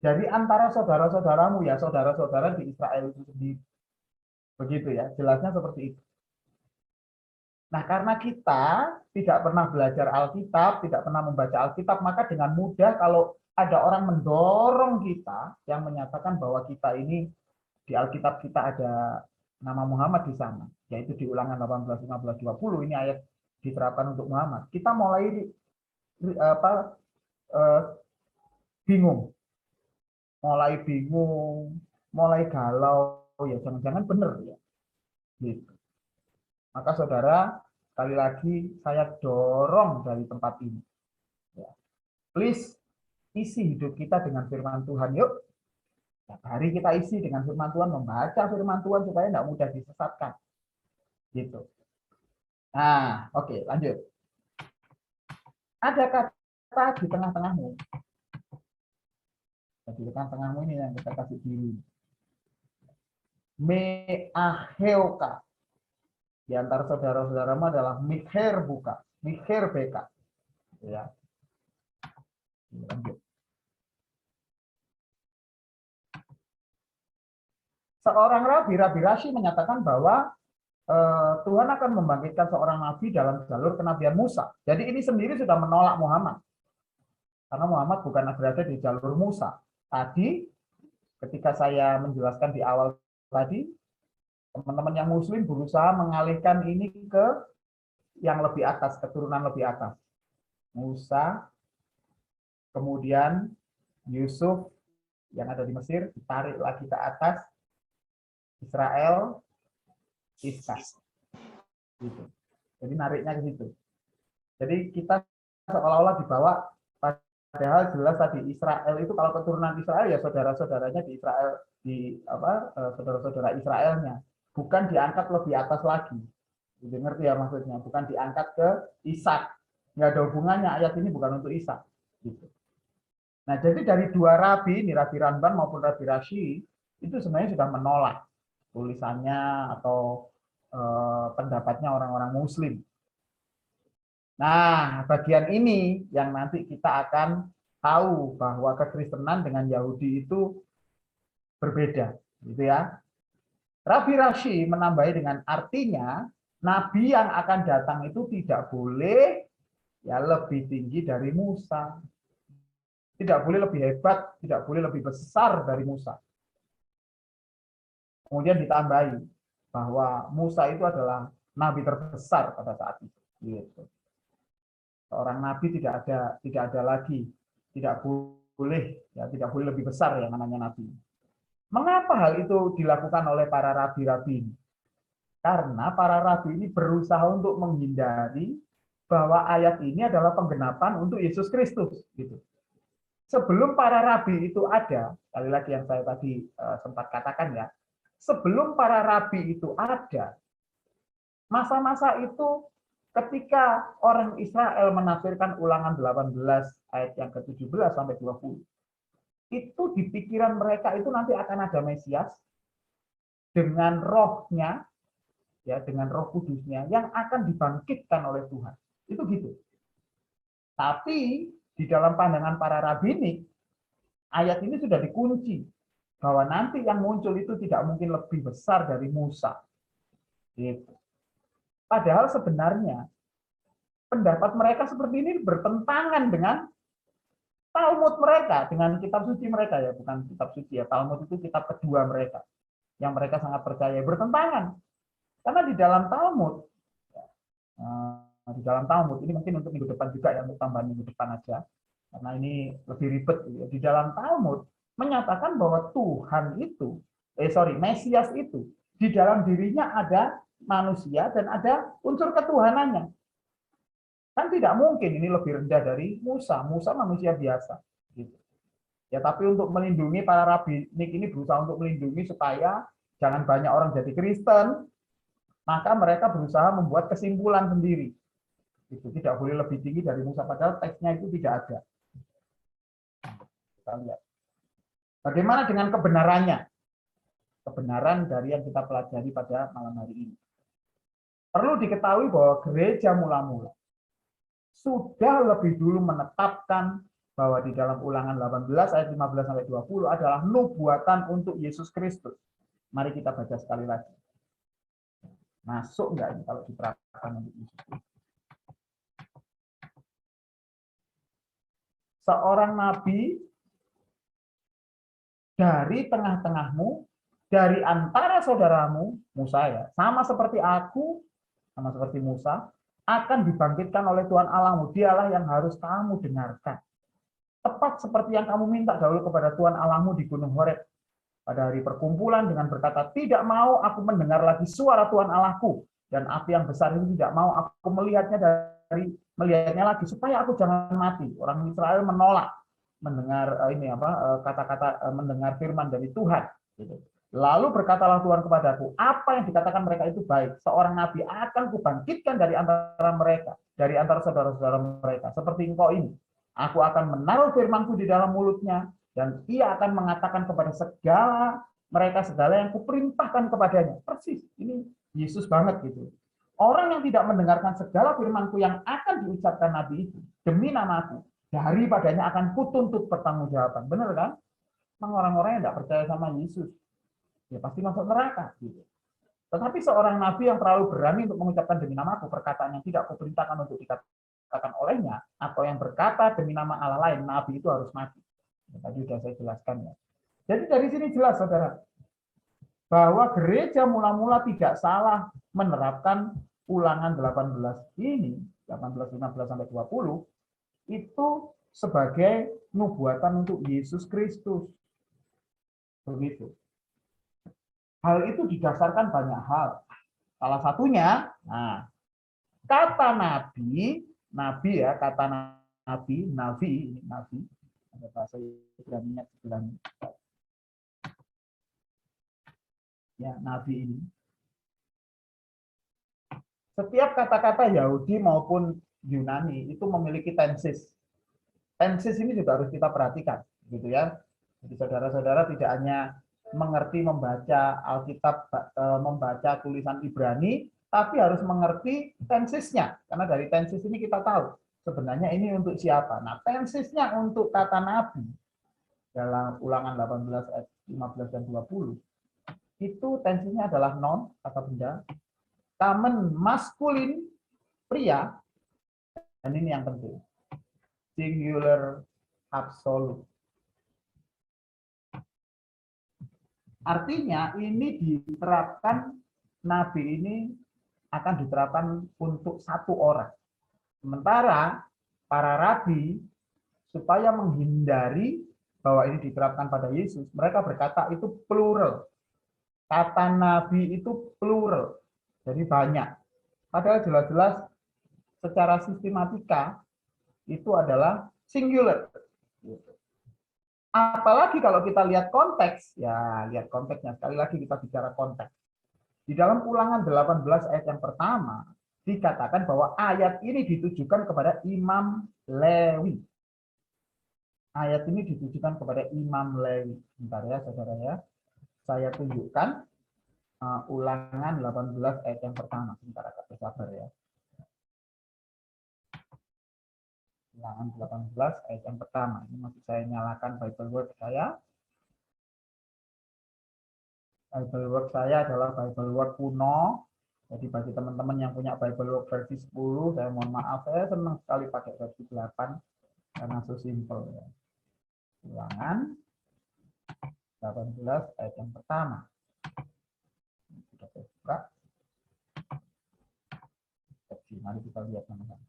Dari antara saudara-saudaramu, ya saudara-saudara di Israel itu sendiri. Begitu ya, jelasnya seperti itu. Nah, karena kita tidak pernah belajar Alkitab, tidak pernah membaca Alkitab, maka dengan mudah kalau ada orang mendorong kita yang menyatakan bahwa kita ini di Alkitab kita ada nama Muhammad di sana, yaitu di Ulangan 18, 15, 20, ini ayat diterapkan untuk Muhammad. Kita mulai bingung, mulai galau, ya jangan-jangan benar ya. Gitu. Maka saudara, sekali lagi saya dorong dari tempat ini. Ya. Please, isi hidup kita dengan firman Tuhan. Yuk, setiap hari kita isi dengan firman Tuhan, membaca firman Tuhan supaya tidak mudah disesatkan. Gitu. Nah, oke, lanjut. Ada kata di tengah-tengahmu. Di tengah-tengahmu ini yang kita kasih biru. Meaheuka. Di antara saudara-saudaramu adalah mikher buka, mikher beka. Ya. Lanjut. Seorang Rabi Rashi menyatakan bahwa Tuhan akan membangkitkan seorang nabi dalam jalur kenabian Musa. Jadi ini sendiri sudah menolak Muhammad. Karena Muhammad bukan berada di jalur Musa. Tadi ketika saya menjelaskan di awal tadi, teman-teman yang muslim berusaha mengalihkan ini ke yang lebih atas, keturunan lebih atas. Musa, kemudian Yusuf yang ada di Mesir, ditarik lagi ke atas, Israel, Ishak. Gitu. Jadi nariknya ke situ. Jadi kita seolah-olah dibawa, padahal jelas tadi Israel itu kalau keturunan Israel ya saudara-saudaranya di Israel, di saudara-saudara Israelnya. Bukan diangkat lebih atas lagi. Jadi ngerti ya maksudnya, bukan diangkat ke Ishak. Nggak ada hubungannya, ayat ini bukan untuk Ishak. Gitu. Nah, jadi dari dua rabi, ini Rabi Ranban maupun Rabi Rashi, itu sebenarnya sudah menolak tulisannya atau pendapatnya orang-orang Muslim. Nah, bagian ini yang nanti kita akan tahu bahwa kekristenan dengan Yahudi itu berbeda. Gitu ya. Rabi Rashi menambahi dengan artinya nabi yang akan datang itu tidak boleh ya lebih tinggi dari Musa. Tidak boleh lebih hebat, tidak boleh lebih besar dari Musa. Kemudian ditambahi bahwa Musa itu adalah nabi terbesar pada saat itu. Gitu. Seorang nabi tidak ada lagi, tidak boleh lebih besar yang namanya nabi. Mengapa hal itu dilakukan oleh para rabi-rabi ini? Karena para rabi ini berusaha untuk menghindari bahwa ayat ini adalah penggenapan untuk Yesus Kristus. Gitu. Sebelum para rabi itu ada, sekali lagi yang saya tadi sempat katakan ya, sebelum para rabi itu ada, masa-masa itu ketika orang Israel menafsirkan Ulangan 18 ayat yang ke-17 sampai 20, itu di pikiran mereka itu nanti akan ada Mesias dengan rohnya, ya dengan roh kudusnya yang akan dibangkitkan oleh Tuhan. Itu gitu. Tapi di dalam pandangan para rabbinik, ayat ini sudah dikunci bahwa nanti yang muncul itu tidak mungkin lebih besar dari Musa. Gitu. Padahal sebenarnya pendapat mereka seperti ini bertentangan dengan Talmud mereka, dengan kitab suci mereka ya, bukan kitab suci ya. Talmud itu kitab kedua mereka yang mereka sangat percaya, bertentangan. Karena di dalam Talmud ini mungkin untuk minggu depan juga ya, untuk tambahan minggu depan aja. Karena ini lebih ribet. Di dalam Talmud menyatakan bahwa Tuhan itu, Mesias itu, di dalam dirinya ada manusia dan ada unsur ketuhanannya. Kan tidak mungkin ini lebih rendah dari Musa. Musa manusia biasa. Gitu. Ya, tapi untuk melindungi para rabbinik ini berusaha untuk melindungi supaya jangan banyak orang jadi Kristen, maka mereka berusaha membuat kesimpulan sendiri. Itu tidak boleh lebih tinggi dari Musa, padahal teksnya itu tidak ada. Kita lihat. Bagaimana dengan kebenarannya? Kebenaran dari yang kita pelajari pada malam hari ini. Perlu diketahui bahwa gereja mula-mula sudah lebih dulu menetapkan bahwa di dalam Ulangan 18 ayat 15 sampai 20 adalah nubuatan untuk Yesus Kristus. Mari kita baca sekali lagi. Masuk enggak ini kalau diterapkan untuk Yesus Kristus? Seorang nabi dari tengah-tengahmu, dari antara saudaramu, Musa ya, sama seperti aku, sama seperti Musa, akan dibangkitkan oleh Tuhan Allahmu. Dialah yang harus kamu dengarkan. Tepat seperti yang kamu minta dahulu kepada Tuhan Allahmu di Gunung Horeb. Pada hari perkumpulan dengan berkata, tidak mau aku mendengar lagi suara Tuhan Allahku. Dan api yang besar ini tidak mau aku melihatnya lagi, supaya aku jangan mati. Orang Israel menolak mendengar kata-kata mendengar firman dari Tuhan. Lalu berkatalah Tuhan kepadaku, apa yang dikatakan mereka itu baik. Seorang nabi akan kubangkitkan dari antara mereka, dari antara saudara-saudara mereka, seperti engkau ini. Aku akan menaruh firmanku di dalam mulutnya, dan ia akan mengatakan kepada segala yang kuperintahkan kepadanya. Persis, ini Yesus banget gitu. Orang yang tidak mendengarkan segala firmanku yang akan diucapkan nabi itu demi namaku, daripadanya akan kutuntut pertanggungjawaban. Benar kan? Memang orang-orang yang tidak percaya sama Yesus, ya pasti masuk neraka. Gitu. Tetapi seorang nabi yang terlalu berani untuk mengucapkan demi namaku perkataan yang tidak kuperintahkan untuk dikatakan olehnya, atau yang berkata demi nama Allah lain, nabi itu harus mati. Tadi sudah saya jelaskan ya. Jadi dari sini jelas, saudara, bahwa gereja mula-mula tidak salah menerapkan Ulangan 18 ini, 18, 15 sampai 20 itu sebagai nubuatan untuk Yesus Kristus. Begitu. Hal itu didasarkan banyak hal. Salah satunya, kata nabi ya, kata nabi, ada bahasa Ibrani sebelahnya. Ya, nabi ini. Setiap kata-kata Yahudi maupun Yunani itu memiliki tenses. Tenses ini juga harus kita perhatikan, gitu ya. Jadi saudara-saudara tidak hanya mengerti membaca Alkitab, membaca tulisan Ibrani, tapi harus mengerti tensesnya. Karena dari tenses ini kita tahu sebenarnya ini untuk siapa. Nah, tensesnya untuk kata nabi dalam Ulangan 18 ayat 15 dan 20 itu tensesnya adalah non, kata benda, common maskulin, pria, dan ini yang penting, singular absolute. Artinya ini diterapkan, nabi ini akan diterapkan untuk satu orang. Sementara para rabi supaya menghindari bahwa ini diterapkan pada Yesus, mereka berkata itu plural. Kata nabi itu plural. Jadi banyak. Padahal jelas-jelas secara sistematika itu adalah singular. Apalagi kalau kita lihat konteks, ya lihat konteksnya. Sekali lagi kita bicara konteks. Di dalam Ulangan 18 ayat yang pertama, dikatakan bahwa ayat ini ditujukan kepada Imam Lewi. Ayat ini ditujukan kepada Imam Lewi. Bentar ya, saudara ya. Saya tunjukkan Ulangan 18 ayat yang pertama. Sebentar, agak bersabar ya. Ulangan 18 ayat yang pertama. Ini masih saya nyalakan Bible Word saya. Bible Word saya adalah Bible Word kuno. Jadi bagi teman-teman yang punya Bible Word versi 10, saya mohon maaf, saya senang sekali pakai versi 8 karena so simple ya. Ulangan 18 ayat yang pertama. Sudah saya buka. Mari kita lihat teman-teman.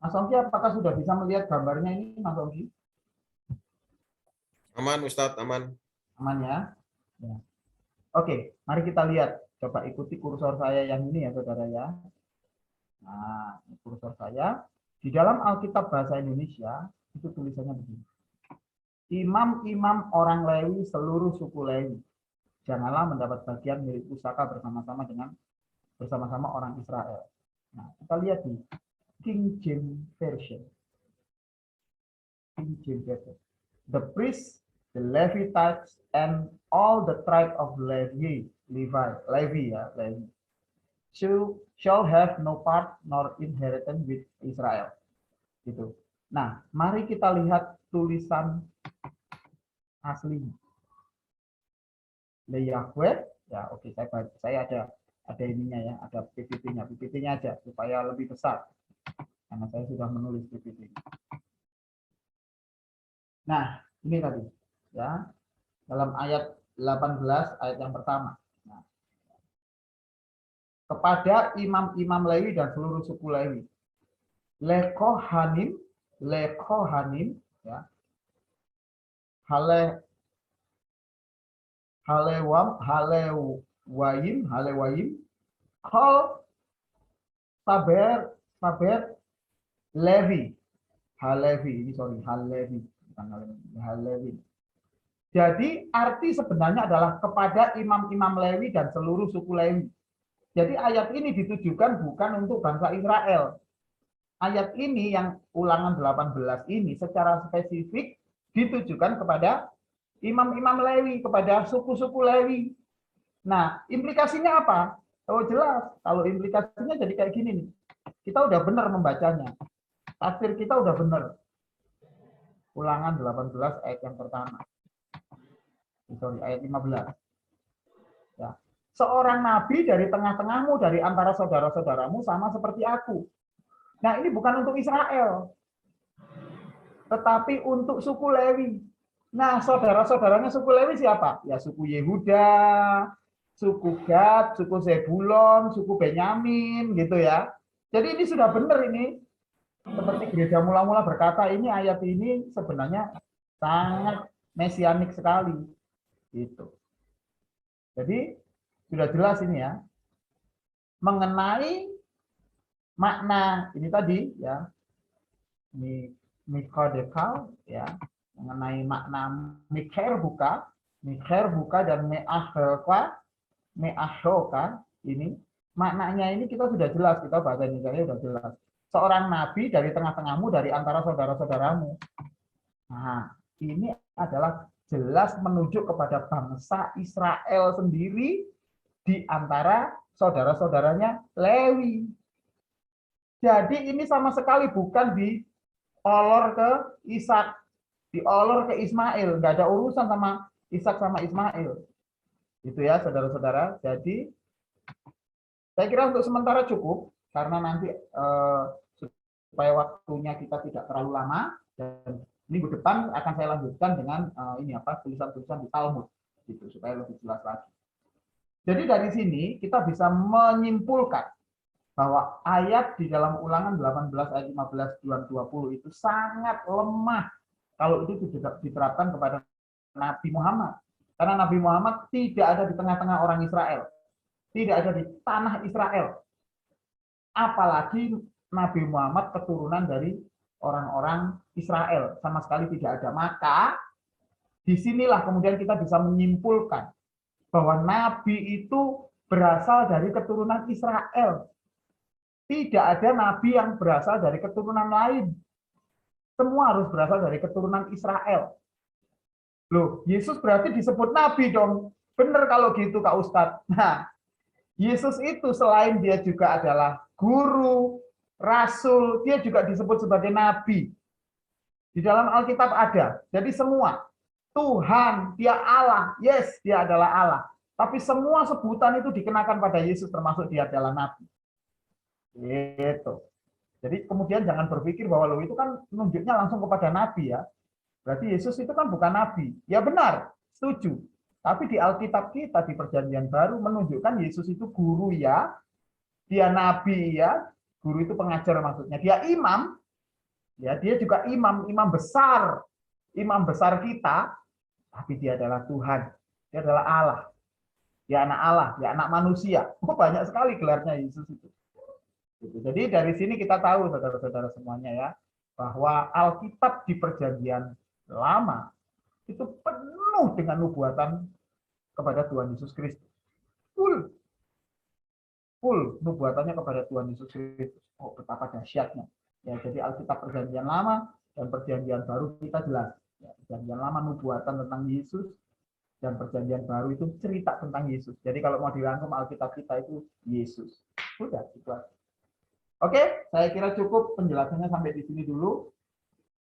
Mas Ongki, apakah sudah bisa melihat gambarnya ini, Mas Ongki? Aman, Ustadz, aman. Aman ya? Ya. Oke, mari kita lihat. Coba ikuti kursor saya yang ini ya, saudara ya. Nah, ini kursor saya. Di dalam Alkitab Bahasa Indonesia, itu tulisannya begini. Imam-imam orang Lewi seluruh suku Lewi, janganlah mendapat bagian milik pusaka bersama-sama orang Israel. Nah, kita lihat di King James Version. King James Version. The priests, the Levites, and all the tribe of Levi ya, Levi, shall have no part nor inheritance with Israel. Gitu. Nah, mari kita lihat tulisan aslinya. Le Yahweh, ya oke, saya ada ininya ya, ada PPT-nya. PPT-nya aja supaya lebih besar. Karena saya sudah menulis PPT. Nah, ini tadi ya. Dalam ayat 18 ayat yang pertama. Nah, kepada imam-imam Lewi dan seluruh suku Lewi. Lekohanim ya. Halewayim, Kol Saber Levi. Halevi. Jadi arti sebenarnya adalah kepada imam-imam Lewi dan seluruh suku Lewi. Jadi ayat ini ditujukan bukan untuk bangsa Israel. Ayat ini yang ulangan 18 ini secara spesifik ditujukan kepada imam-imam Lewi, kepada suku-suku Lewi. Nah, implikasinya apa? Oh jelas, kalau implikasinya jadi kayak gini nih. Kita udah benar membacanya. Tafsir kita udah benar. Ulangan 18 ayat yang pertama. Ayat 15. Ya. Seorang nabi dari tengah-tengahmu, dari antara saudara-saudaramu sama seperti aku. Nah, ini bukan untuk Israel. Tetapi untuk suku Lewi. Nah, saudara-saudaranya suku Lewi siapa? Ya, suku Yehuda, suku Gad, suku Zebulon, suku Benyamin, gitu ya. Jadi ini sudah benar ini. Seperti gereja mula-mula berkata, ini ayat ini sebenarnya sangat mesianik sekali. Gitu. Jadi sudah jelas ini ya. Mengenai makna ini tadi ya. Ini Mikodekal ya. Mengenai makna mikher buka dan me'ahoka ini maknanya ini kita sudah jelas, kita bahasa Indonesia sudah jelas. Seorang nabi dari tengah-tengahmu, dari antara saudara-saudaramu. Nah, ini adalah jelas menunjuk kepada bangsa Israel sendiri di antara saudara-saudaranya Lewi. Jadi ini sama sekali bukan diolor ke Ishak, diolor ke Ismail, nggak ada urusan sama Ishak sama Ismail. Itu ya, saudara-saudara. Jadi saya kira untuk sementara cukup karena nanti supaya waktunya kita tidak terlalu lama, dan minggu depan akan saya lanjutkan dengan tulisan-tulisan di Talmud gitu supaya lebih jelas lagi. Jadi dari sini kita bisa menyimpulkan bahwa ayat di dalam Ulangan 18 ayat 15 dan 20 itu sangat lemah kalau itu diterapkan kepada Nabi Muhammad. Karena Nabi Muhammad tidak ada di tengah-tengah orang Israel, tidak ada di tanah Israel. Apalagi Nabi Muhammad keturunan dari orang-orang Israel, sama sekali tidak ada. Maka disinilah kemudian kita bisa menyimpulkan bahwa Nabi itu berasal dari keturunan Israel. Tidak ada Nabi yang berasal dari keturunan lain. Semua harus berasal dari keturunan Israel. Loh, Yesus berarti disebut Nabi dong. Benar kalau gitu Kak Ustadz. Nah, Yesus itu selain dia juga adalah guru, rasul, dia juga disebut sebagai nabi. Di dalam Alkitab ada. Jadi semua, Tuhan, dia Allah, yes, dia adalah Allah. Tapi semua sebutan itu dikenakan pada Yesus, termasuk dia adalah nabi. Gitu. Jadi kemudian jangan berpikir bahwa lo itu kan menunjuknya langsung kepada nabi ya. Berarti Yesus itu kan bukan nabi. Ya benar, setuju. Tapi di Alkitab kita di Perjanjian Baru menunjukkan Yesus itu guru ya, dia nabi ya, guru itu pengajar maksudnya, dia imam, Ya, dia juga imam besar. Imam besar kita, tapi dia adalah Tuhan. Dia adalah Allah. Dia anak Allah, dia anak manusia. Banyak sekali gelarnya Yesus itu. Jadi dari sini kita tahu, saudara-saudara semuanya ya, bahwa Alkitab di Perjanjian Lama itu penuh dengan nubuatan kepada Tuhan Yesus Kristus. Full nubuatannya kepada Tuhan Yesus Kristus. Oh, betapa dahsyatnya. Ya, jadi Alkitab Perjanjian Lama dan Perjanjian Baru kita jelas. Ya, Perjanjian Lama nubuatan tentang Yesus, dan Perjanjian Baru itu cerita tentang Yesus. Jadi kalau mau dirangkum Alkitab kita itu Yesus. Sudah, itu aja. Oke, saya kira cukup penjelasannya sampai di sini dulu.